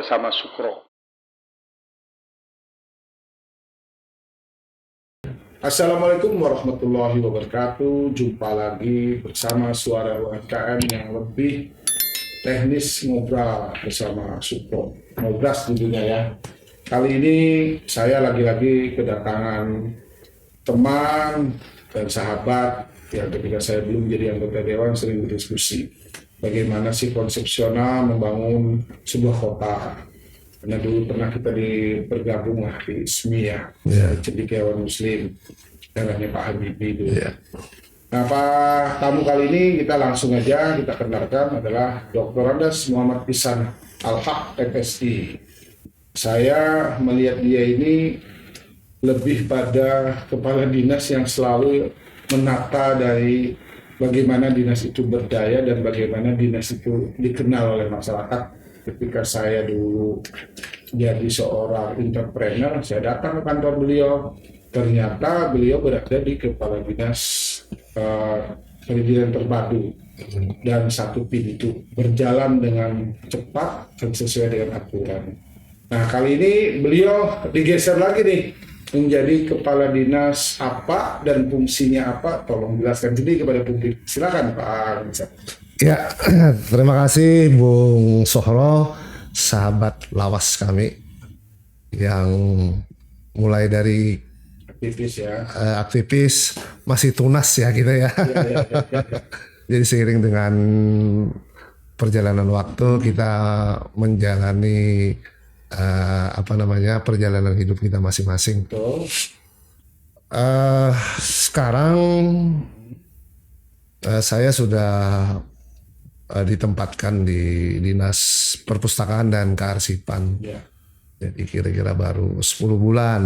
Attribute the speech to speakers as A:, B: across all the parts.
A: bersama Sukro.
B: Assalamualaikum warahmatullahi wabarakatuh. Jumpa lagi bersama Suara UMKM yang lebih teknis, ngobrol bersama Sukro. Ngobras tentunya ya. Kali ini saya lagi-lagi kedatangan teman dan sahabat yang ketika saya belum jadi anggota dewan sering berdiskusi bagaimana sih konsepsional membangun sebuah kota. Karena dulu pernah kita bergabung lah di SMI ya, Cendekiawan Muslim, dalamnya Pak Habibie itu. Nah, Pak tamu kali ini kita langsung aja kita kenalkan adalah Dr. Andes Muhammad Ihsan Al-Haq MSI. Saya melihat dia ini lebih pada kepala dinas yang selalu menata dari bagaimana dinas itu berdaya dan bagaimana dinas itu dikenal oleh masyarakat. Ketika saya dulu jadi seorang entrepreneur, saya datang ke kantor beliau. Ternyata beliau berada di kepala dinas perizinan terpadu dan satu pintu, berjalan dengan cepat dan sesuai dengan aturan. Nah, kali ini beliau digeser lagi nih menjadi kepala dinas apa dan fungsinya apa. Tolong jelaskan sendiri kepada publik. Silakan Pak.
C: Ya, terima kasih Bung Sohro, sahabat lawas kami yang mulai dari aktivis masih tunas ya kita ya. Jadi seiring dengan perjalanan waktu kita menjalani perjalanan hidup kita masing-masing. Sekarang saya sudah ditempatkan di Dinas Perpustakaan dan Kearsipan. Jadi kira-kira baru 10 bulan.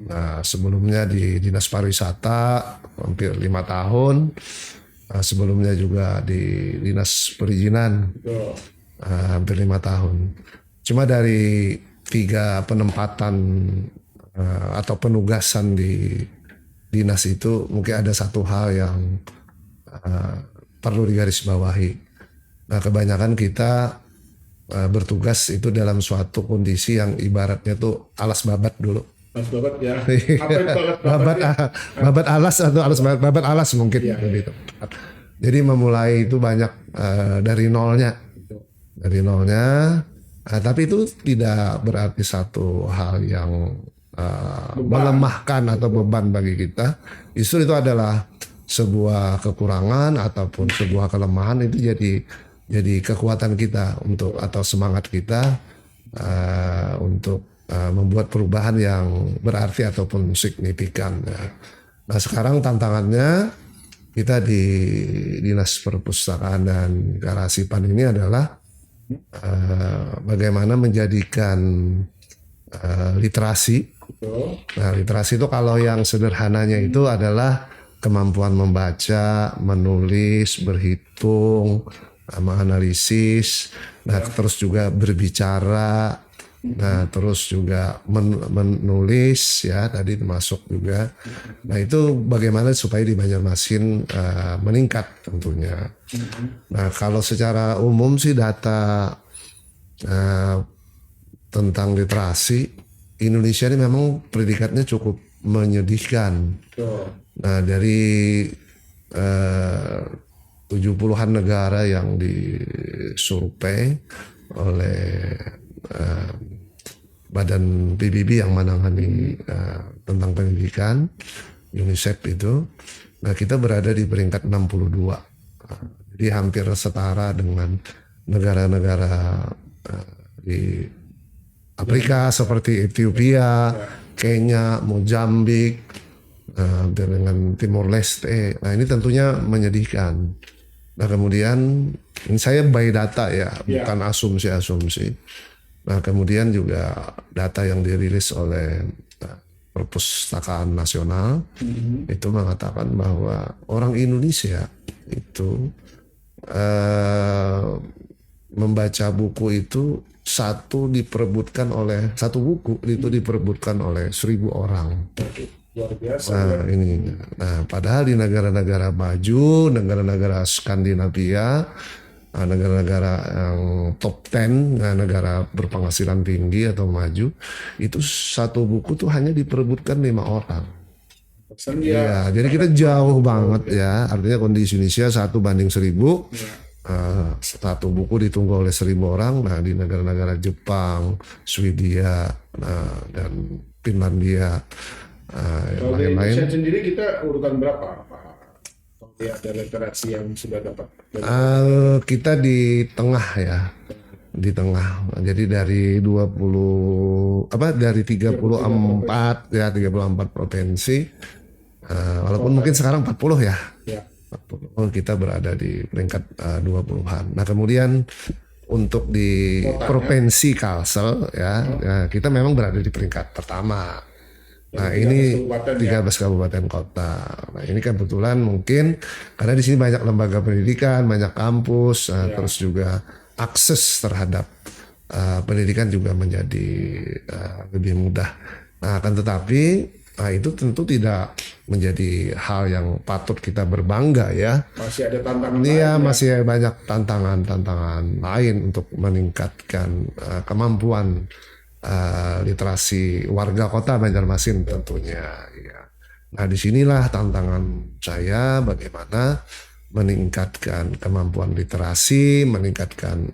C: Nah, sebelumnya di Dinas Pariwisata hampir 5 tahun. Sebelumnya juga di Dinas Perizinan hampir 5 tahun. Cuma dari 3 penempatan atau penugasan di dinas itu mungkin ada satu hal yang perlu digarisbawahi. Nah, kebanyakan kita bertugas itu dalam suatu kondisi yang ibaratnya tuh alas babat dulu.
B: Alas babat ya.
C: Babat alas atau babat alas mungkin lebih tepat. Jadi memulai itu banyak dari nolnya. Tapi itu tidak berarti satu hal yang melemahkan atau beban bagi kita. Justru itu adalah sebuah kekurangan ataupun sebuah kelemahan, itu jadi kekuatan kita untuk atau semangat kita untuk membuat perubahan yang berarti ataupun signifikan. Nah, sekarang tantangannya kita di Dinas Perpustakaan dan Kearsipan ini adalah bagaimana menjadikan literasi. Nah, literasi itu kalau yang sederhananya itu adalah kemampuan membaca, menulis, berhitung, menganalisis, nah terus juga berbicara, nah terus juga menulis ya tadi termasuk juga. Nah, itu bagaimana supaya di Banjarmasin meningkat tentunya. Nah, kalau secara umum sih data tentang literasi Indonesia ini memang predikatnya cukup menyedihkan. Nah, dari 70-an negara yang disurvei oleh Badan PBB yang menangani tentang pendidikan, UNICEF itu, nah kita berada di peringkat 62. Jadi hampir setara dengan negara-negara di Afrika seperti Ethiopia, Kenya, Mozambik, dengan Timor Leste. Nah, ini tentunya menyedihkan. Nah, kemudian ini saya by data ya, bukan asumsi-asumsi. Nah, kemudian juga data yang dirilis oleh Perpustakaan Nasional itu mengatakan bahwa orang Indonesia itu membaca buku itu satu buku itu diperebutkan oleh 1.000 orang.
B: Luar biasa.
C: Nah, padahal di negara-negara maju, negara-negara Skandinavia negara-negara yang top 10, negara berpenghasilan tinggi atau maju, itu satu buku tuh hanya diperebutkan 5 orang.
B: Pesan dia
C: Ya, jadi kita jauh banget ya. Artinya kondisi Indonesia 1:1000. Satu buku ditunggu oleh 1.000 orang. Nah, di negara-negara Jepang, Swedia, dan Finlandia,
B: kalau di
C: lain-lain.
B: Indonesia sendiri kita urutan berapa Pak? Kalau ada literasi yang sudah dapat
C: Kita di tengah ya, di tengah. Jadi dari 34 ya, 34 provinsi. Walaupun mungkin sekarang 40 ya.
B: ya.
C: 40, kita berada di peringkat 20-an. Nah, kemudian untuk di provinsi Kalsel ya, kita memang berada di peringkat pertama. Nah, ini 13 kabupaten kota. Nah, ini kan kebetulan mungkin karena di sini banyak lembaga pendidikan, banyak kampus, terus juga akses terhadap pendidikan juga menjadi lebih mudah. Nah, akan tetapi itu tentu tidak menjadi hal yang patut kita berbangga ya.
B: Masih ada tantangan
C: Iya,
B: lain,
C: masih banyak tantangan lain untuk meningkatkan kemampuan literasi warga kota Banjarmasin tentunya. Ya. Nah, disinilah tantangan saya bagaimana meningkatkan kemampuan literasi, meningkatkan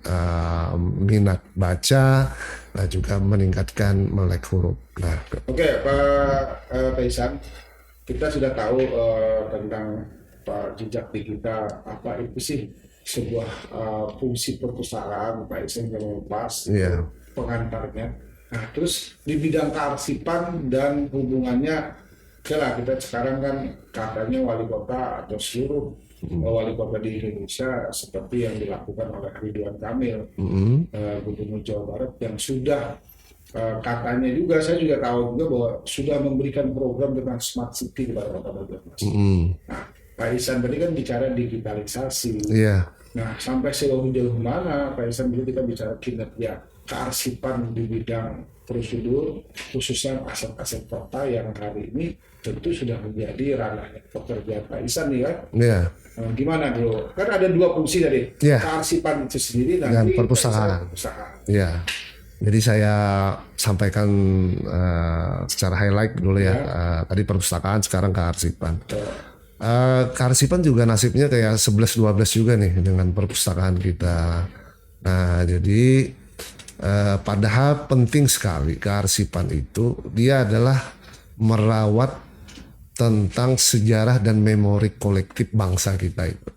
C: minat baca, nah juga meningkatkan melek huruf. Nah,
B: Oke, Pak Taisan, kita sudah tahu tentang jejak digital. Apa itu sih sebuah fungsi perpustakaan, Pak Taisan yang pas
C: iya.
B: pengantarnya. Nah, terus di bidang kearsipan dan hubungannya, oke lah, kita sekarang kan katanya wali kota atau seluruh wali kota di Indonesia seperti yang dilakukan oleh Ridwan Kamil, Gubernur Jawa Barat, yang sudah katanya juga, saya juga tahu juga bahwa sudah memberikan program tentang smart city kepada kota Banjarmasin. Nah, Pak Ihsan tadi kan bicara digitalisasi.
C: Iya.
B: Nah, sampai sejauh mana Pak Ihsan dulu kita bicara kinerja kearsipan di bidang prosedur, khususnya aset-aset kota yang hari ini tentu sudah menjadi ranahnya pekerjaan Pak Ihsan nih kan.
C: Iya.
B: Gimana dulu? Kan ada dua fungsi tadi,
C: Iya.
B: kearsipan itu sendiri
C: Dan
B: nanti
C: perpustakaan. Iya. Jadi saya sampaikan secara highlight dulu ya. Tadi perpustakaan, sekarang kearsipan. Kearsipan juga nasibnya kayak 11-12 juga nih dengan perpustakaan kita. Nah, jadi padahal penting sekali kearsipan itu, dia adalah merawat tentang sejarah dan memori kolektif bangsa kita itu.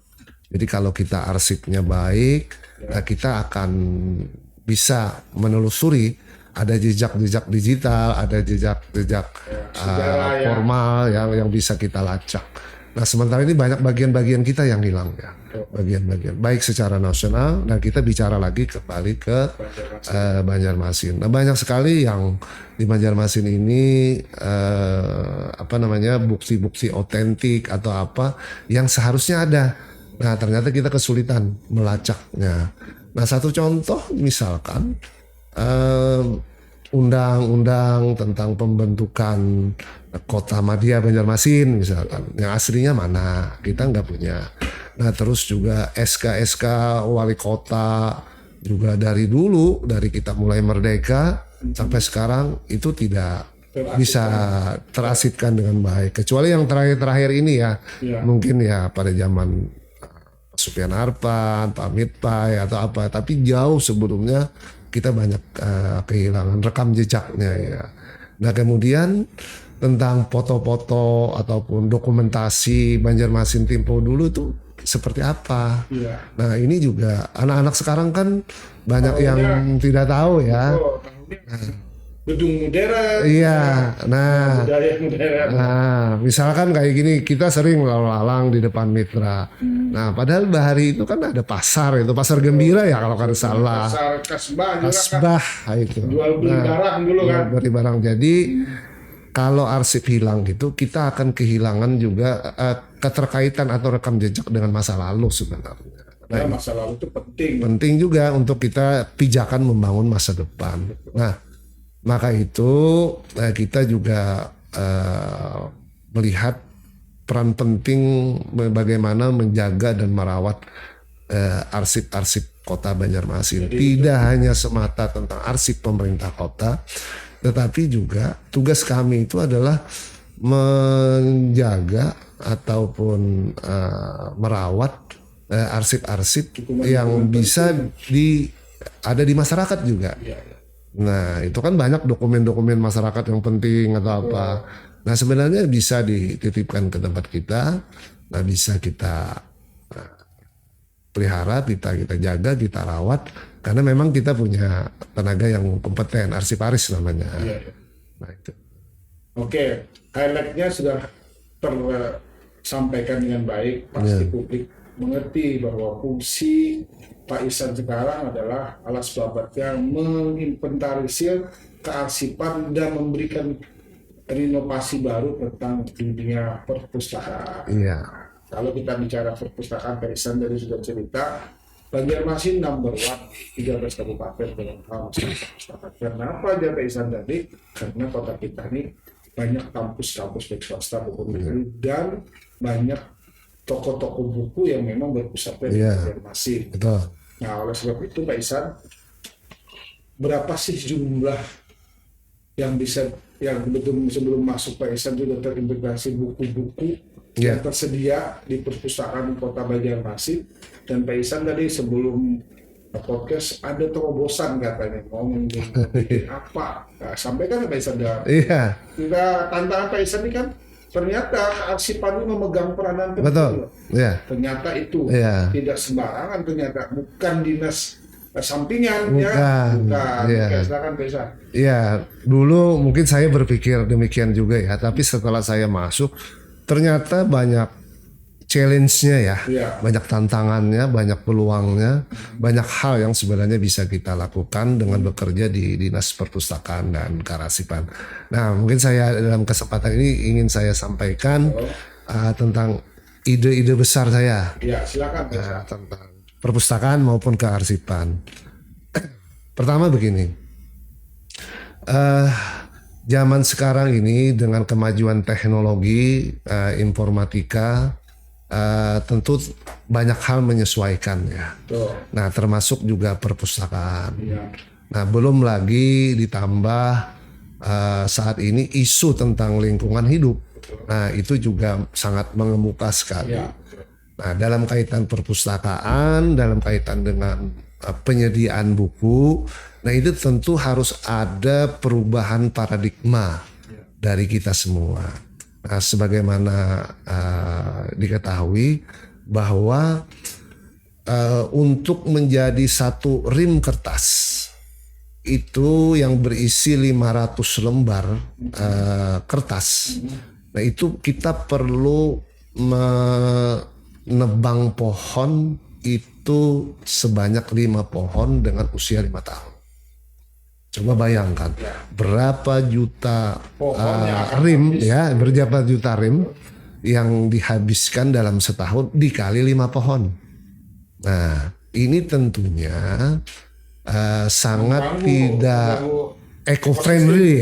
C: Jadi kalau kita arsipnya baik, nah kita akan bisa menelusuri ada jejak-jejak digital, ada jejak-jejak formal yang bisa kita lacak. Nah, sementara ini banyak bagian-bagian kita yang hilang ya, bagian-bagian baik secara nasional. Nah, kita bicara lagi kembali ke Banjarmasin. Nah, banyak sekali yang di Banjarmasin ini bukti-bukti otentik atau apa yang seharusnya ada. Nah, ternyata kita kesulitan melacaknya. Nah, satu contoh misalkan undang-undang tentang pembentukan kota Madya Banjarmasin misalkan, yang aslinya mana, kita nggak punya. Nah, terus juga SK-SK wali kota juga dari dulu, dari kita mulai merdeka sampai sekarang itu tidak bisa terasipkan dengan baik, kecuali yang terakhir-terakhir ini ya. Mungkin ya pada zaman Supian Harpan, Pak Mitpai atau apa, tapi jauh sebelumnya kita banyak kehilangan rekam jejaknya ya. Nah, kemudian tentang foto-foto ataupun dokumentasi Banjarmasin Tempo dulu itu seperti apa. Nah, ini juga anak-anak sekarang kan banyak yang tidak tahu ya.
B: Gedung modern.
C: Iya, nah,
B: budaya modern.
C: nah, misalkan kayak gini, kita sering lalu-lalang di depan Mitra. Nah, padahal Bahari itu kan ada pasar, itu pasar Gembira ya kalau kan salah.
B: Pasar Kasbah juga
C: Kasbah itu.
B: jual beli barang dulu kan.
C: Beli barang. Jadi kalau arsip hilang gitu, kita akan kehilangan juga keterkaitan atau rekam jejak dengan masa lalu sebenarnya.
B: Nah, masa lalu itu penting.
C: Penting juga untuk kita pijakan membangun masa depan. Nah, maka itu kita juga melihat peran penting bagaimana menjaga dan merawat arsip-arsip Kota Banjarmasin. Tidak hanya semata tentang arsip pemerintah kota, tetapi juga tugas kami itu adalah menjaga ataupun merawat arsip-arsip yang bisa ada di masyarakat juga. Nah, itu kan banyak dokumen-dokumen masyarakat yang penting atau apa. Nah, sebenarnya bisa dititipkan ke tempat kita, nah bisa kita pelihara, kita jaga, kita rawat, karena memang kita punya tenaga yang kompeten, arsiparis namanya. Nah, itu.
B: Oke, highlight-nya sudah tersampaikan dengan baik, pasti publik mengerti bahwa fungsi Pak Ihsan sekarang adalah alas babatnya menginventarisir kearsipan dan memberikan inovasi baru tentang dunia perpustakaan. Kalau kita bicara perpustakaan, Pak Ihsan tadi sudah cerita, Banjarmasin number 1, 13 kabupaten dengan hal masalah perpustakaan. Kenapa dia Pak Ihsan tadi? Karena kota kita ini banyak kampus-kampus baik swasta maupun negeri dan banyak toko-toko buku yang memang berpusat di Banjarmasin. Nah, oleh sebab itu Pak Ihsan, berapa sih jumlah yang sebelum masuk Pak Ihsan juga terintegrasi buku-buku yang tersedia di perpustakaan Kota Banjarmasin? Dan Pak Ihsan tadi sebelum podcast ada terobosan katanya mau bikin apa? Nah, sampaikan Pak Ihsan. Kita tantangan Pak Ihsan ini kan ternyata arsipan ini memegang peranan penting. Ternyata itu tidak sembarangan, ternyata bukan dinas sampingan. Silakan Pak Ihsan.
C: Dulu mungkin saya berpikir demikian juga ya, tapi setelah saya masuk ternyata banyak challenge-nya banyak tantangannya, banyak peluangnya, banyak hal yang sebenarnya bisa kita lakukan dengan bekerja di Dinas Perpustakaan dan Kearsipan. Nah, mungkin saya dalam kesempatan ini ingin saya sampaikan tentang ide-ide besar saya.
B: Silakan.
C: Tentang perpustakaan maupun kearsipan. Pertama begini, zaman sekarang ini dengan kemajuan teknologi informatika, tentu banyak hal menyesuaikan ya. Nah, termasuk juga perpustakaan. Nah, belum lagi ditambah saat ini isu tentang lingkungan hidup. Nah, itu juga sangat mengemuka sekali. Nah, dalam kaitan perpustakaan, dalam kaitan dengan penyediaan buku, nah itu tentu harus ada perubahan paradigma dari kita semua. Nah, sebagaimana diketahui bahwa untuk menjadi satu rim kertas itu yang berisi 500 lembar kertas, nah itu kita perlu menebang pohon itu sebanyak 5 pohon dengan usia 5 tahun. Coba bayangkan berapa juta rim berapa juta rim yang dihabiskan dalam setahun dikali 5 pohon. Nah, ini tentunya sangat tidak eco-friendly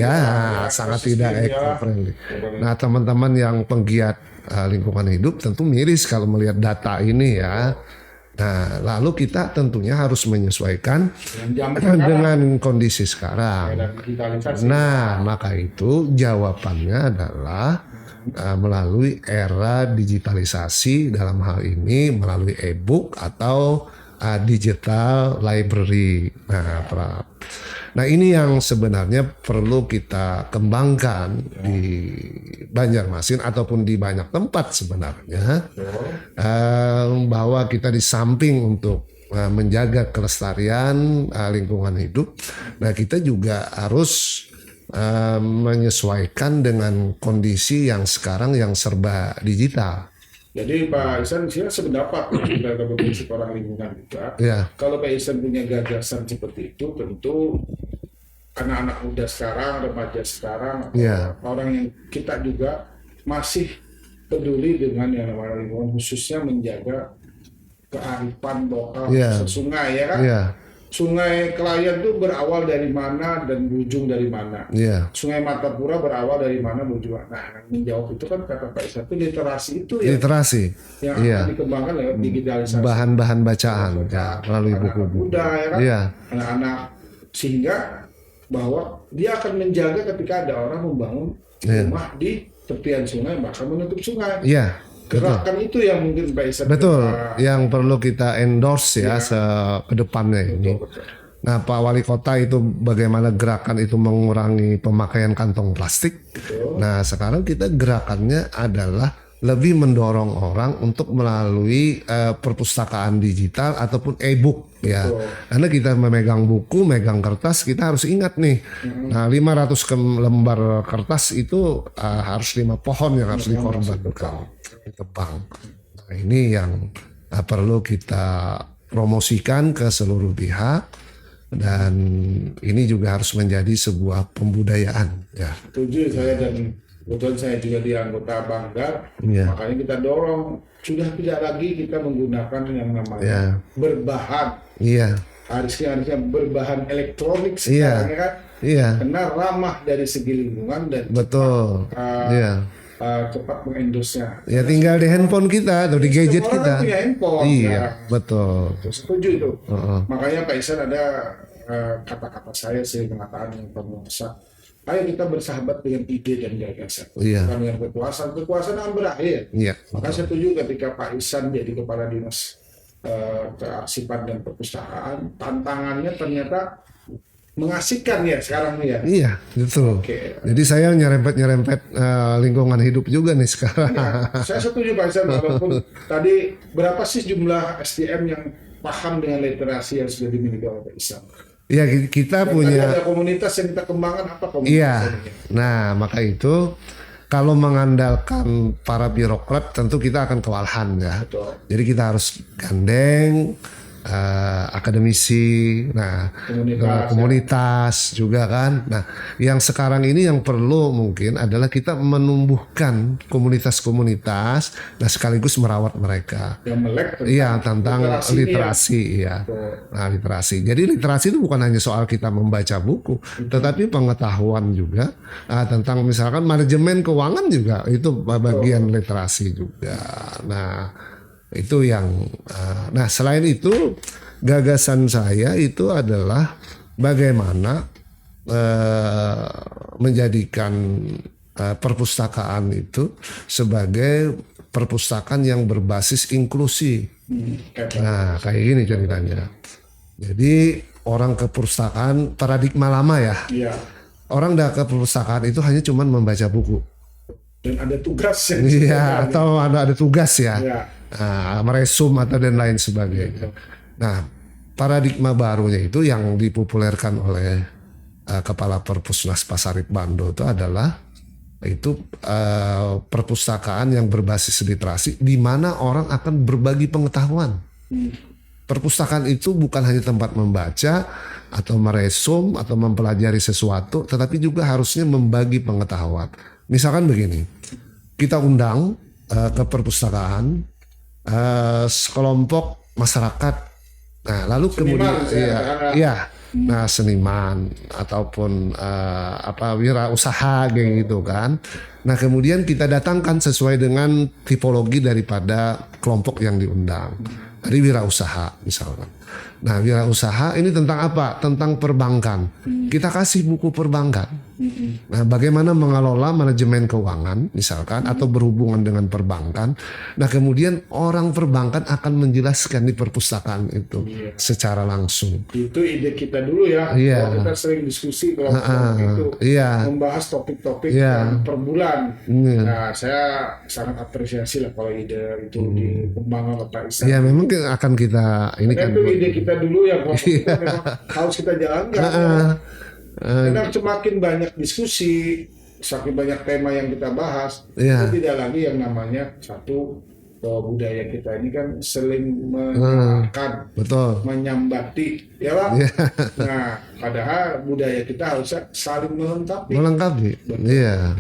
C: sangat tidak eco-friendly. Nah, teman-teman yang penggiat lingkungan hidup tentu miris kalau melihat data ini ya. Nah, lalu kita tentunya harus menyesuaikan dengan kondisi sekarang. Nah, maka itu jawabannya adalah melalui era digitalisasi, dalam hal ini melalui e-book atau digital library. Nah, ini yang sebenarnya perlu kita kembangkan di Banjarmasin ataupun di banyak tempat sebenarnya, bahwa kita di samping untuk menjaga kelestarian lingkungan hidup, nah kita juga harus menyesuaikan dengan kondisi yang sekarang yang serba digital.
B: Jadi Pak Ihsan sependapat kita sebagai orang lingkungan juga. Kalau Pak Ihsan punya gagasan seperti itu, tentu anak-anak muda sekarang, remaja sekarang, orang yang kita juga masih peduli dengan yang namanya lingkungan, khususnya menjaga kearifan lokal sungai ya kan. Sungai Kelayan tuh berawal dari mana dan berujung dari mana.
C: Iya.
B: Sungai Martapura berawal dari mana berujung mana. Nah, yang menjawab itu kan kata Pak Isa itu literasi itu ya
C: Literasi.
B: yang
C: Iya.
B: akan dikembangkan lewat digitalisasi.
C: Bahan-bahan bacaan ya, melalui
B: Anak-anak
C: buku-buku.
B: muda ya kan,
C: Iya.
B: anak-anak, sehingga bahwa dia akan menjaga ketika ada orang membangun
C: Iya.
B: rumah di tepian sungai bahkan menutup sungai.
C: Iya. Betul.
B: Gerakan itu yang mungkin Pak Isa
C: Betul,
B: kita-
C: yang perlu kita endorse ya ke depannya ini.
B: Betul.
C: Nah, Pak Wali Kota itu bagaimana gerakan itu mengurangi pemakaian kantong plastik.
B: Betul.
C: Nah, sekarang kita gerakannya adalah lebih mendorong orang untuk melalui perpustakaan digital ataupun e-book ya.
B: Betul.
C: Karena kita memegang buku, megang kertas, kita harus ingat nih. Nah, 500 lembar kertas itu harus 5 pohon yang harus dikorbankan, ditebang. Nah, ini yang perlu kita promosikan ke seluruh pihak, dan ini juga harus menjadi sebuah pembudayaan ya.
B: Setuju saya, dan kebetulan saya juga di anggota Banggar,
C: Iya.
B: makanya kita dorong sudah tidak lagi kita menggunakan yang namanya
C: Iya.
B: berbahan,
C: Iya,
B: harusnya berbahan elektronik
C: Iya.
B: sekarang ya kan,
C: iya,
B: karena ramah dari segi lingkungan dan
C: betul. Iya.
B: cepat mengendosnya.
C: Ya tinggal di handphone kita atau di gadget
B: Semua orang
C: kita.
B: punya handphone.
C: Iya,
B: Ya.
C: betul.
B: Setuju itu.
C: Heeh.
B: Makanya Pak Isan ada kata-kata saya sih mengatakan yang penguasa. Ayo kita bersahabat dengan ide dan gagasan.
C: Iya.
B: Bukan dengan kekuasaan. Kekuasaan akan berakhir.
C: Iya.
B: Maka saya setuju ketika Pak Isan jadi kepala dinas kearsipan dan perpustakaan, tantangannya ternyata mengasihkan ya sekarang nih ya.
C: Iya, betul.
B: Oke.
C: Jadi saya nyerempet-nyerempet lingkungan hidup juga nih sekarang.
B: Ya, saya setuju Pak Isan, walaupun tadi berapa sih jumlah SDM yang paham dengan literasi yang sudah dimiliki oleh Pak Isan?
C: Iya, kita
B: Dan
C: punya.
B: ada komunitas yang kita kembangkan, apa komunitas
C: Iya.
B: ini?
C: Nah, maka itu kalau mengandalkan para birokrat tentu kita akan kewalahan ya.
B: Betul.
C: Jadi kita harus gandeng akademisi, nah komunitas juga kan. Nah, yang sekarang ini yang perlu mungkin adalah kita menumbuhkan komunitas-komunitas, nah sekaligus merawat mereka.
B: Yang melek
C: Iya, tentang
B: literasi
C: literasi ya. Nah, literasi. Jadi literasi itu bukan hanya soal kita membaca buku, tetapi pengetahuan juga tentang misalkan manajemen keuangan juga itu bagian literasi juga. Nah, itu yang nah selain itu gagasan saya itu adalah bagaimana menjadikan perpustakaan itu sebagai perpustakaan yang berbasis inklusi. Nah, kayak gini ceritanya. Jadi orang ke perpustakaan paradigma lama ya.
B: Iya.
C: Orang dah ke perpustakaan itu hanya cuman membaca buku.
B: Dan ada tugas yang
C: Iya, atau ada tugas ya.
B: Iya.
C: Meresum atau dan lain sebagainya. Nah, paradigma barunya itu yang dipopulerkan oleh Kepala Perpusnas Pasarit Bando itu adalah perpustakaan yang berbasis literasi di mana orang akan berbagi pengetahuan. Perpustakaan itu bukan hanya tempat membaca atau meresum atau mempelajari sesuatu, tetapi juga harusnya membagi pengetahuan. Misalkan begini, kita undang ke perpustakaan sekelompok masyarakat. Nah, lalu
B: Seniman,
C: kemudian nah seniman ataupun wirausaha kayak gitu kan. Nah, kemudian kita datangkan sesuai dengan tipologi daripada kelompok yang diundang. Dari wirausaha misalkan. Nah, wirausaha ini tentang apa? Tentang perbankan. Kita kasih buku perbankan. Nah, bagaimana mengelola manajemen keuangan misalkan atau berhubungan dengan perbankan. Nah, kemudian orang perbankan akan menjelaskan di perpustakaan itu secara langsung.
B: Itu ide kita dulu ya.
C: Iya.
B: Kalau kita sering diskusi kelompok itu
C: Iya.
B: membahas topik-topik
C: Iya.
B: per bulan.
C: Iya.
B: Nah, saya sangat apresiasi lah kalau ide itu dikembangkan oleh Pak Isan.
C: Ya, memang akan kita ini
B: Dan
C: kan.
B: itu ide kita dulu yang kelompok itu memang harus kita jalankan. Karena semakin banyak diskusi, semakin banyak tema yang kita bahas,
C: Iya.
B: itu tidak lagi yang namanya satu budaya kita ini kan saling menyamakan,
C: Betul.
B: menyambati, ya Pak?
C: Iya.
B: Nah, padahal budaya kita harusnya saling melengkapi.
C: Melengkapi. Iya.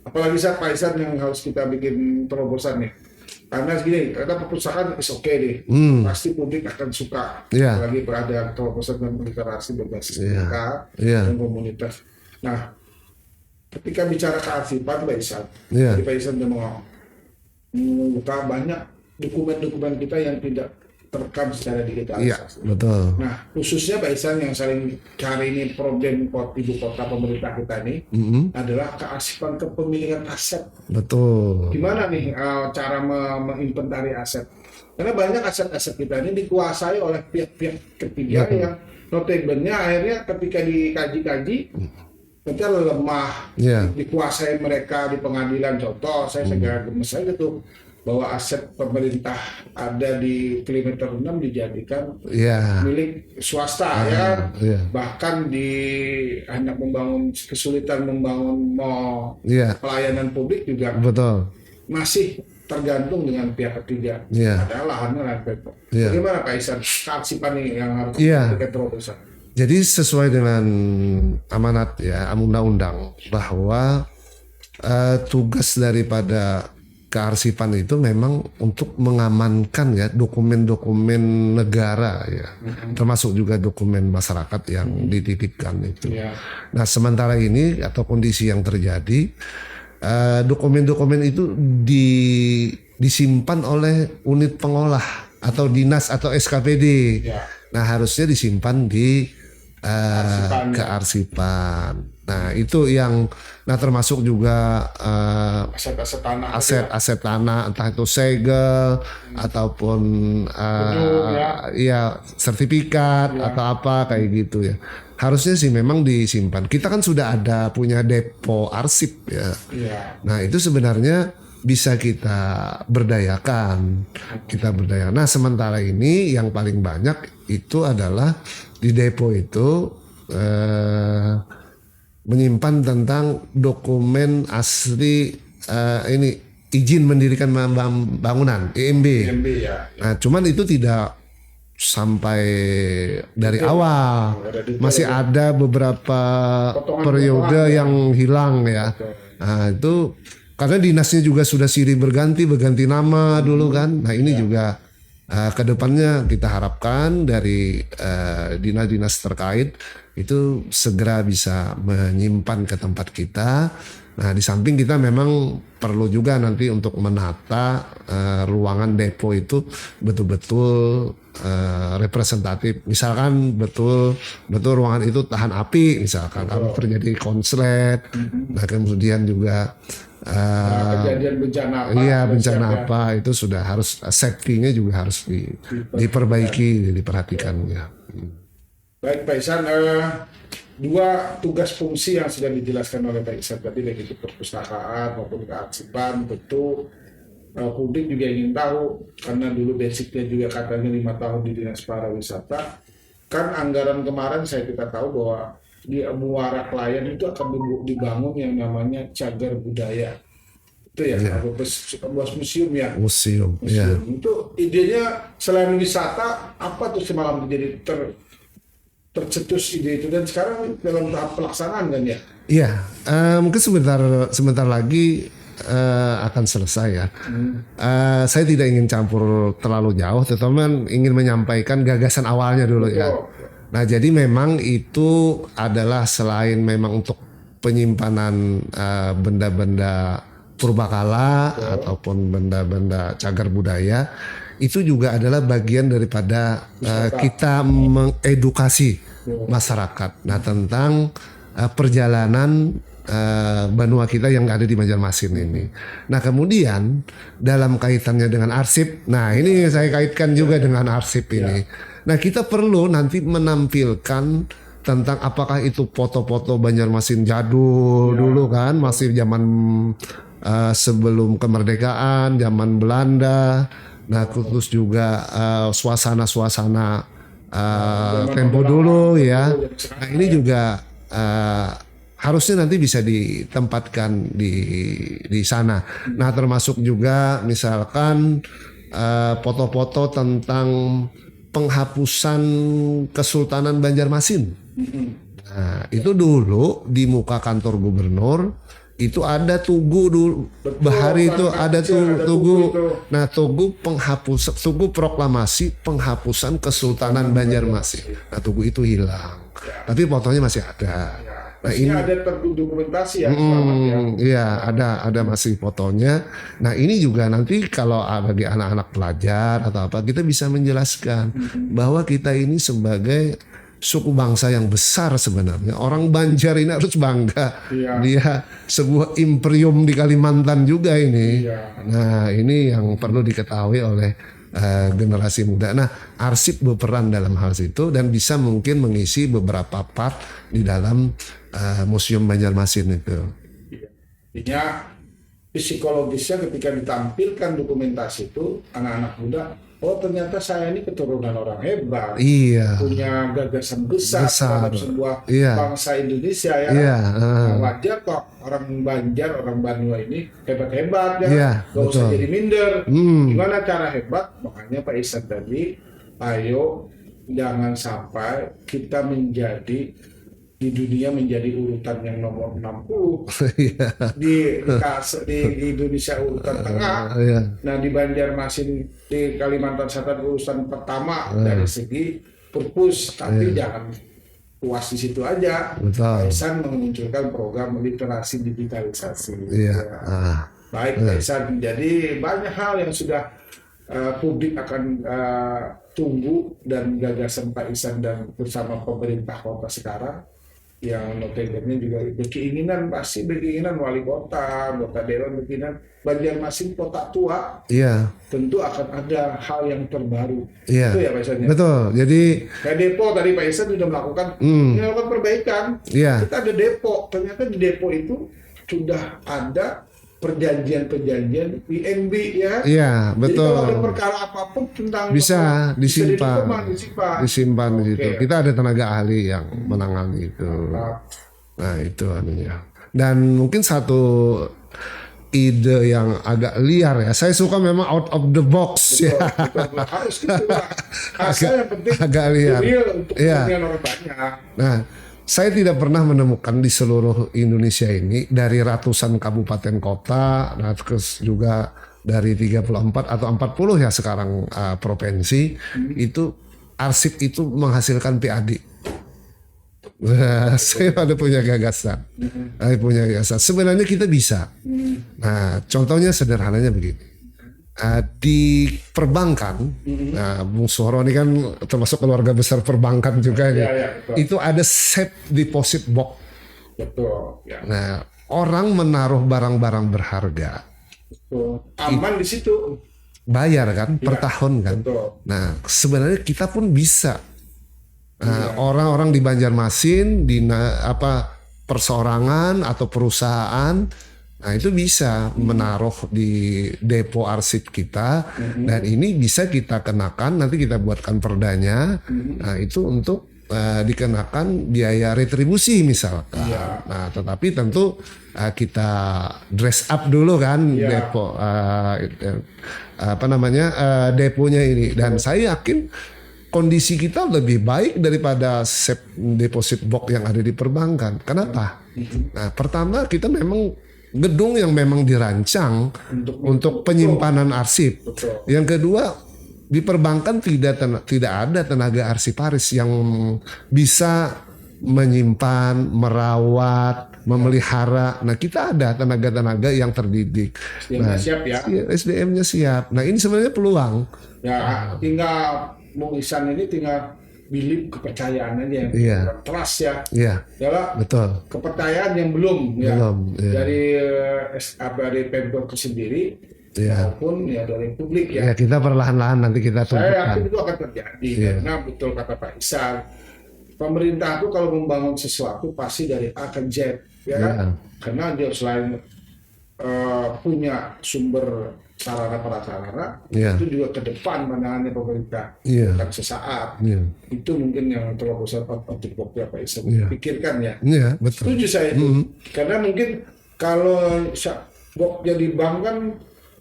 B: Apalagi Pak Isan yang harus kita bikin terobosan nih. Karena gini, karena perpustakaan is oke deh, pasti publik akan suka,
C: Iya.
B: apalagi ada terobosan dan literasi berbasis
C: Iya.
B: mereka
C: Iya.
B: dan komunitas. Nah, ketika bicara kearsipan, Pak Isan,
C: Iya.
B: tadi Pak Isan udah membuka banyak dokumen-dokumen kita yang tidak terekam secara
C: Iya,
B: digitalisasi.
C: betul.
B: Nah, khususnya Pak Isan yang sering cari ini problem ibu kota pemerintah kita ini adalah kearsipan kepemilikan aset.
C: Betul.
B: Gimana nih cara menginventari aset? Karena banyak aset-aset kita ini dikuasai oleh pihak-pihak ketiga yang notabene akhirnya ketika dikaji-kaji nanti lemah,
C: Iya.
B: dikuasai mereka di pengadilan. Contoh, saya segera gemes aja tuh bahwa aset pemerintah ada di kilometer 6 dijadikan
C: Iya.
B: milik swasta ya,
C: Iya.
B: bahkan di hendak membangun kesulitan membangun mall
C: Iya.
B: pelayanan publik juga
C: Betul.
B: masih tergantung dengan pihak ketiga.
C: Iya.
B: Padahal lahannya lahan Pemkot.
C: Iya.
B: Bagaimana Pak Isan kearsipan ini yang harus
C: Iya.
B: kita terobosan?
C: Jadi sesuai dengan amanat ya undang-undang bahwa tugas daripada kearsipan itu memang untuk mengamankan ya dokumen-dokumen negara ya, termasuk juga dokumen masyarakat yang dititipkan itu.
B: Ya.
C: Nah sementara ini atau kondisi yang terjadi dokumen-dokumen itu disimpan oleh unit pengolah atau dinas atau SKPD.
B: Ya.
C: Nah harusnya disimpan di
B: Kearsipan, ya.
C: kearsipan. Nah itu yang termasuk juga
B: Aset-aset tanah.
C: aset-aset tanah entah itu segel ataupun ya sertifikat atau apa kayak gitu ya. Harusnya sih memang disimpan. Kita kan sudah ada punya depo arsip ya.
B: Iya.
C: Nah itu sebenarnya bisa kita berdayakan. Nah sementara ini yang paling banyak itu adalah di depo itu menyimpan tentang dokumen asli ini izin mendirikan bangunan IMB.
B: IMB ya.
C: Nah cuman itu tidak sampai dari awal, masih ada beberapa periode yang hilang ya. Nah itu karena dinasnya juga sudah silih berganti nama dulu kan. Nah ini juga kedepannya kita harapkan dari dinas-dinas terkait itu segera bisa menyimpan ke tempat kita. Nah di samping kita memang perlu juga nanti untuk menata ruangan depo itu betul-betul representatif. Misalkan betul ruangan itu tahan api, misalkan kalau terjadi konslet. Nah kemudian juga
B: kejadian bencana apa?
C: Iya bencana apa itu sudah harus safety-nya juga harus diperbaiki, diperhatikan ya.
B: Baik Pak Isan, dua tugas fungsi yang sudah dijelaskan oleh Pak Isan tadi, baik itu perpustakaan maupun kearsipan. Tentu publik juga ingin tahu, karena dulu basicnya juga katanya 5 tahun di Dinas Pariwisata. Kan anggaran kemarin kita tahu bahwa di Muara Klayan itu akan dibangun yang namanya cagar budaya. Itu ya, sebuah museum ya.
C: Museum. Ya.
B: Itu idenya selain wisata, apa tuh semalam jadi tercetus ide itu, dan sekarang dalam tahap pelaksanaan kan ya?
C: Iya, mungkin sebentar lagi akan selesai ya. Saya tidak ingin campur terlalu jauh, tetapi ingin menyampaikan gagasan awalnya dulu ya. Nah jadi memang itu adalah selain memang untuk penyimpanan benda-benda purbakala ataupun benda-benda cagar budaya, itu juga adalah bagian daripada kita mengedukasi masyarakat. Nah tentang perjalanan benua kita yang ada di Banjarmasin ini. Nah kemudian dalam kaitannya dengan arsip, nah ini saya kaitkan juga dengan arsip ini. Nah kita perlu nanti menampilkan tentang apakah itu foto-foto Banjarmasin jadul dulu kan, masih zaman sebelum kemerdekaan, zaman Belanda. Nah khusus juga suasana-suasana tempo dulu ya. Nah ini juga harusnya nanti bisa ditempatkan di sana. Nah termasuk juga misalkan foto-foto tentang penghapusan Kesultanan Banjarmasin. Nah itu dulu di muka kantor gubernur itu ada Tugu dulu.
B: Betul,
C: Bahari itu
B: kan,
C: ada
B: ada
C: Tugu.
B: itu.
C: Nah, Tugu proklamasi penghapusan Kesultanan Banjarmasin. Nah, Tugu itu hilang. Tapi fotonya masih ada. Nah, ini
B: ada terdokumentasi ya, selamat ya.
C: iya, ada masih fotonya. Nah, ini juga nanti kalau bagi anak-anak pelajar atau apa, kita bisa menjelaskan bahwa kita ini sebagai suku bangsa yang besar sebenarnya. Orang Banjar ini harus bangga.
B: Iya.
C: Dia sebuah imperium di Kalimantan juga ini.
B: Iya.
C: Nah, ini yang perlu diketahui oleh generasi muda. Nah, arsip berperan dalam hal itu dan bisa mungkin mengisi beberapa part di dalam Museum Banjarmasin itu.
B: Artinya psikologisnya ketika ditampilkan dokumentasi itu, anak-anak muda, oh ternyata saya ini keturunan orang hebat,
C: Iya.
B: punya gagasan besar terhadap sebuah
C: Iya.
B: bangsa Indonesia ya.
C: Iya.
B: Nah, wajar kok orang Banjar, orang Banua ini hebat-hebat ya,
C: Iya,
B: gak usah
C: betul.
B: jadi minder. Gimana cara hebat? Makanya Pak Ihsan tadi, ayo jangan sampai kita menjadi di dunia menjadi urutan yang nomor 60
C: Iya.
B: di Indonesia urutan tengah.
C: Iya.
B: Nah, di Banjarmasin di Kalimantan Selatan urutan pertama dari segi purpose, tapi jangan puas di situ aja.
C: Betul.
B: Pak Ihsan memunculkan program literasi digitalisasi.
C: Iya.
B: Ya. Baik Pak Ihsan, jadi banyak hal yang sudah publik akan tunggu, dan gagasan Pak Ihsan dan bersama pemerintah kota sekarang yang notabene juga berkeinginan, pasti berkeinginan wali kota, anggota dewan berkeinginan Banjarmasin kota tua,
C: Iya.
B: tentu akan ada hal yang terbaru.
C: Iya.
B: Itu ya Pak Ihsan ya?
C: Betul. Jadi
B: Kayak depo tadi Pak Ihsan sudah melakukan perbaikan.
C: Iya.
B: Kita ada depo, ternyata di depo itu sudah ada perjanjian-perjanjian PNB ya.
C: Iya,
B: Jadi
C: betul.
B: kalau ada perkara apapun tentang
C: Bisa disimpan.
B: disimpan.
C: Disimpan di situ.
B: Oke.
C: Kita ada tenaga ahli yang menangani itu.
B: Nah,
C: Nah, itu anunya. Dan mungkin satu ide yang agak liar ya. Saya suka memang out of the box ya.
B: betul. Harus gitu lah. Asal yang penting
C: agak liar.
B: real untuk
C: Iya.
B: kepentingan orang banyak.
C: Nah, saya tidak pernah menemukan di seluruh Indonesia ini dari ratusan kabupaten kota, nah terus juga dari 34 atau 40 ya sekarang provinsi, itu arsip itu menghasilkan PAD. Nah, saya ada punya gagasan. Sebenarnya kita bisa. Nah, contohnya sederhananya begini. Di perbankan, nah Bung Suhoro ini kan termasuk keluarga besar perbankan juga ini.
B: Iya, betul.
C: Itu ada safe deposit box.
B: Betul. Ya.
C: Nah, orang menaruh barang-barang berharga,
B: Betul. Aman di situ.
C: bayar kan per tahun kan.
B: Betul.
C: Nah, sebenarnya kita pun bisa. Nah, orang-orang di Banjarmasin, di perseorangan atau perusahaan, nah itu bisa menaruh di depo arsip kita, dan ini bisa kita kenakan, nanti kita buatkan perdanya. Nah itu untuk dikenakan biaya retribusi misalkan. Nah tetapi tentu kita dress up dulu kan depo deponya ini, dan saya yakin kondisi kita lebih baik daripada safe deposit box yang ada di perbankan. Kenapa? Nah pertama kita memang gedung yang memang dirancang untuk penyimpanan arsip.
B: Betul.
C: Yang kedua, di perbankan tidak ada tenaga arsiparis yang bisa menyimpan, merawat, memelihara. Nah, kita ada tenaga-tenaga yang terdidik.
B: SDM-nya siap ya.
C: SDM-nya siap. Nah, ini sebenarnya peluang.
B: Ya, tinggal Bung Ihsan ini tinggal belief kepercayaan aja yang
C: Iya.
B: trust ya.
C: Iya,
B: Adalah
C: betul.
B: kepercayaan yang belum ya.
C: Belum, iya.
B: Dari Pemprov sendiri
C: Iya.
B: maupun ya dari publik ya.
C: Ya, kita perlahan-lahan nanti kita
B: Saya
C: tumpukan.
B: yakin itu akan terjadi karena betul kata Pak Ihsan. Pemerintah itu kalau membangun sesuatu pasti dari A ke Z ya kan?
C: Iya.
B: Karena dia selain punya sumber sarana prasarana,
C: Iya.
B: itu juga ke depan pandangannya pemerintah,
C: Iya.
B: bukan sesaat.
C: Iya.
B: Itu mungkin yang terlalu besar untuk Pak Ihsan
C: Iya.
B: pikirkan ya.
C: Iya, betul.
B: Setuju saya itu. Karena mungkin kalau box jadi bank kan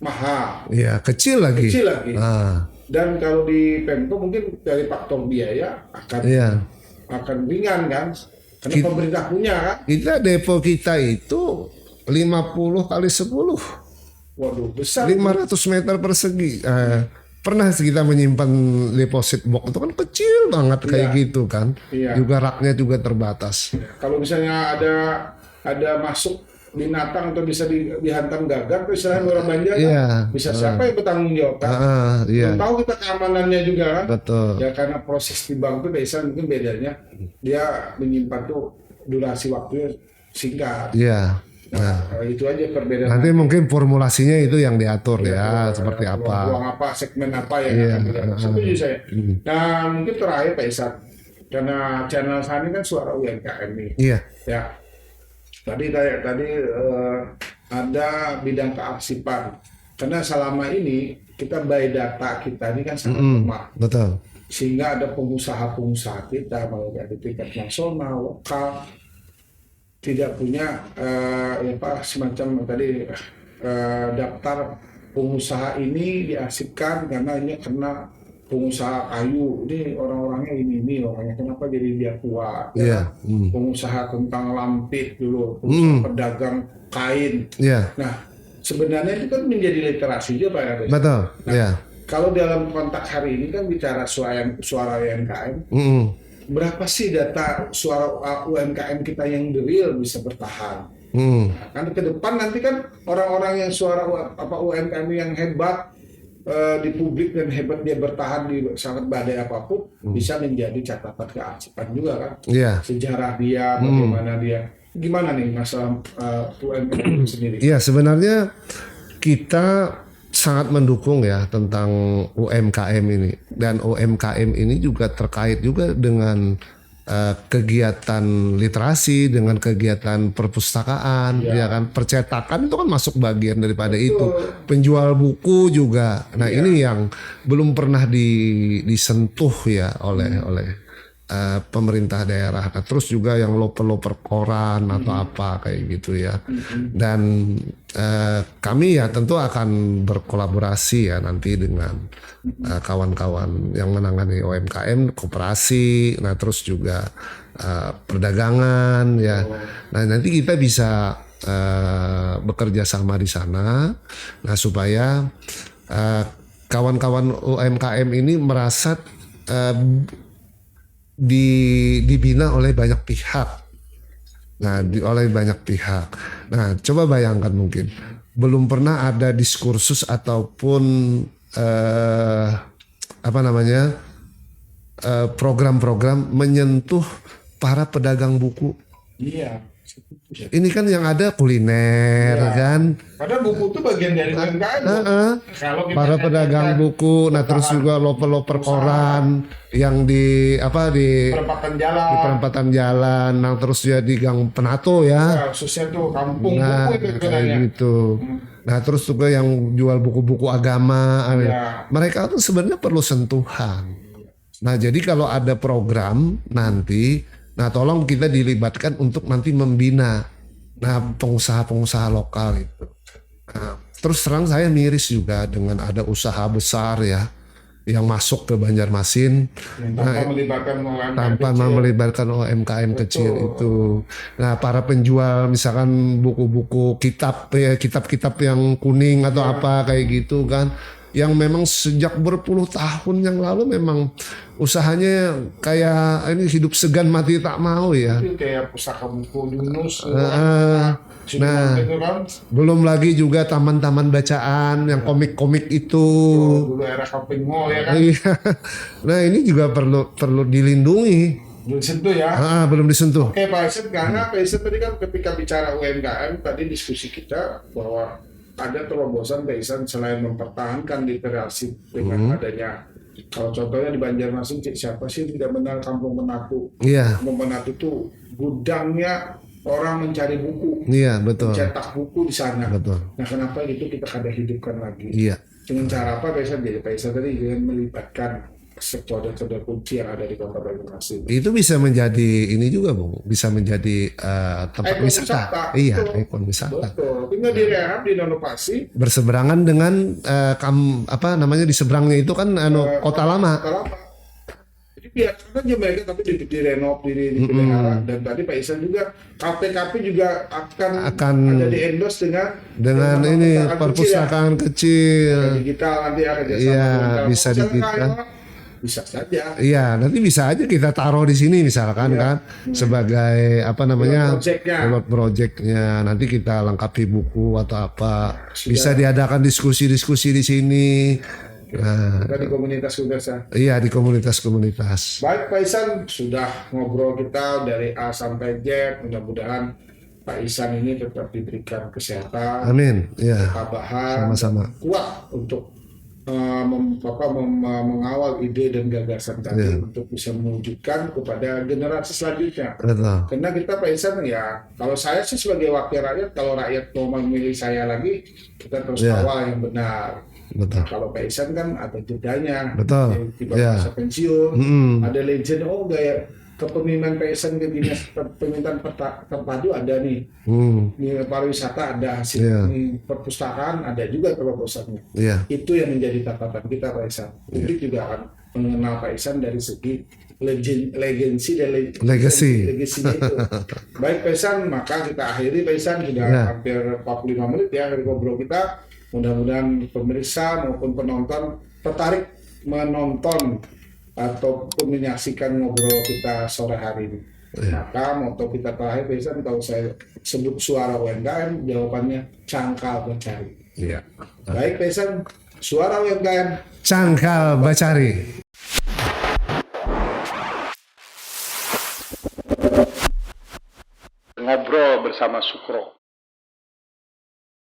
B: mahal,
C: Iya, kecil lagi.
B: kecil lagi.
C: Ah,
B: Dan kalau di Pemko mungkin dari faktor biaya
C: iya.
B: akan ringan kan, karena pemerintah punya kan.
C: Depo kita itu 50 kali 10.
B: Waduh, besar.
C: 500 meter persegi. Pernah kita menyimpan deposit box itu kan kecil banget kayak gitu kan.
B: Iya.
C: Juga raknya juga terbatas.
B: Kalau misalnya ada masuk binatang atau bisa dihantam gagak, tuh istilahnya orang Banjar kan,
C: Iya.
B: bisa siapa yang bertanggung jawab kan?
C: Iya.
B: Belum tahu kita keamanannya juga kan?
C: Betul.
B: Ya karena proses di bank tuh biasa mungkin bedanya dia menyimpan tuh durasi waktunya singkat.
C: Iya.
B: Nah, itu aja perbedaan.
C: Nanti mungkin formulasinya itu yang diatur ya, seperti apa.
B: Ruang apa, segmen apa yang
C: Iya.
B: akan dilihat. Setuju saya. Nah, mungkin terakhir Pak Isan, karena channel saya ini kan suara UMKM nih.
C: Iya.
B: Ya, tadi ada bidang kearsipan. Karena selama ini kita by data kita ini kan sangat lemah.
C: Betul.
B: Sehingga ada pengusaha-pengusaha kita, mau dari tingkat nasional, lokal, tidak punya semacam tadi daftar pengusaha ini diarsipkan karena ini kena pengusaha kayu, ini orang-orangnya ini orangnya kenapa jadi dia kuat.
C: Iya.
B: Pengusaha tentang lampik dulu, pengusaha pedagang kain.
C: Iya.
B: Nah, sebenarnya itu kan menjadi literasi juga Pak Yades.
C: Betul.
B: Nah,
C: Iya.
B: kalau dalam konteks hari ini kan bicara suara UMKM, berapa sih data suara UMKM kita yang real bisa bertahan? Nah, kan ke depan nanti kan orang-orang yang suara UMKM yang hebat di publik dan hebat dia bertahan di sangat badai apapun bisa menjadi catatan kearsipan juga kan?
C: Iya.
B: Sejarah dia, bagaimana dia, gimana nih masalah UMKM sendiri?
C: Iya, sebenarnya kita sangat mendukung ya tentang UMKM ini, dan UMKM ini juga terkait juga dengan kegiatan literasi, dengan kegiatan perpustakaan, ya kan, percetakan itu kan masuk bagian daripada itu, penjual buku juga. Nah ini yang belum pernah disentuh ya oleh pemerintah daerah. Nah, terus juga yang loper-loper koran atau apa kayak gitu ya. Dan kami ya tentu akan berkolaborasi ya nanti dengan kawan-kawan yang menangani UMKM, koperasi, nah terus juga perdagangan ya. Nah nanti kita bisa bekerja sama di sana, nah supaya kawan-kawan UMKM ini merasa dibina oleh banyak pihak. Nah, oleh banyak pihak. Nah, coba bayangkan mungkin belum pernah ada diskursus ataupun program-program menyentuh para pedagang buku.
B: Iya.
C: Ini kan yang ada kuliner kan.
B: Padahal buku itu bagian dari UMKM. Kalau kita
C: Para pedagang buku, nah terus juga loper-loper koran yang di perempatan jalan, nah terus ya di Gang Penato ya.
B: Khususnya tuh kampung
C: Nah,
B: buku itu
C: kayak gitu. Nah terus juga yang jual buku-buku agama, mereka tuh sebenarnya perlu sentuhan. Nah jadi kalau ada program nanti, nah tolong kita dilibatkan untuk nanti membina pengusaha-pengusaha lokal itu. Nah, terus terang saya miris juga dengan ada usaha besar ya yang masuk ke Banjarmasin tanpa melibatkan UMKM kecil itu. Nah para penjual misalkan buku-buku kitab-kitab yang kuning atau apa kayak gitu kan, yang memang sejak berpuluh tahun yang lalu memang usahanya kayak ini hidup segan mati tak mau ya.
B: Itu kayak pusaka buku Yunus.
C: Belum lagi juga taman-taman bacaan yang komik-komik itu.
B: Dulu era shopping mall ya kan.
C: Nah ini juga perlu dilindungi.
B: Belum disentuh ya.
C: Belum disentuh.
B: Oke Pak Iset, karena Pak Iset tadi kan ketika bicara UMKM tadi diskusi kita bahwa ada terobosan Pak Iset selain mempertahankan literasi dengan adanya, kalau contohnya di Banjarmasin, siapa sih tidak mengenal Kampung Penatu?
C: Iya.
B: Kampung Penatu itu gudangnya orang mencari buku,
C: betul.
B: mencetak buku di sana.
C: Betul.
B: Nah kenapa itu kita kada hidupkan lagi?
C: Iya.
B: Dengan cara apa Pak Iset? Jadi Pak Iset tadi dengan melibatkan sektor-sektor kunci yang ada di Kota Banjarmasin.
C: Itu bisa menjadi ini juga Bung, bisa menjadi tempat wisata. Iya, ikon wisata.
B: Betul. Tinggal direhab, direnovasi.
C: Berseberangan dengan di seberangnya itu kan Kota Lama.
B: Jadi Iya, karena mereka tapi direnov, dipelihara, dan tadi Pak Ihsan juga KPKP juga akan ada di endorse
C: dengan ini perpustakaan kecil.
B: digital nanti ya kerjasama
C: Iya,
B: dengan
C: bisa
B: Telkomsel,
C: digital.
B: bisa saja.
C: Iya, nanti bisa aja kita taruh di sini misalkan kan sebagai apa namanya pilot projectnya. Nanti kita lengkapi buku atau apa. Bisa diadakan diskusi-diskusi di sini. Nah,
B: Kita di komunitas juga sah.
C: iya di komunitas-komunitas.
B: Baik Pak Ihsan, sudah ngobrol kita dari A sampai Z. Mudah-mudahan Pak Ihsan ini tetap diberikan kesehatan,
C: Amin. Iya.
B: ketabahan,
C: Sama-sama.
B: kuat untuk mengawal ide dan gagasan tadi untuk bisa mewujudkan kepada generasi selanjutnya.
C: Betul.
B: Karena kita Pak Ihsan ya, kalau saya sih sebagai wakil rakyat, kalau rakyat mau memilih saya lagi, kita terus kawal yang benar.
C: Betul.
B: Kalau Pak Ihsan kan ada jedanya,
C: Betul.
B: tiba-tiba bisa pensiun, ada legend, gaya kepemimpinan Pak Ihsan ke dinas pemerintahan terpadu ada nih, di pariwisata ada, hasil perpustakaan ada juga terobosannya. Itu yang menjadi catatan kita Pak Ihsan. Publik juga akan mengenal Pak Ihsan dari segi legacy dan legasinya itu. Baik Pak Ihsan, maka kita akhiri Pak Ihsan, sudah hampir 45 menit ya dari ngobrol kita. Mudah-mudahan pemirsa maupun penonton tertarik menonton ataupun menyaksikan ngobrol kita sore hari ini. Maka moto kita terakhir Pak Ihsan, kalau saya sebut suara UMKM, jawabannya cangkal Bacari. Baik Pak Ihsan, suara UMKM
C: Cangkal Bacari.
B: Ngobrol bersama Sukro.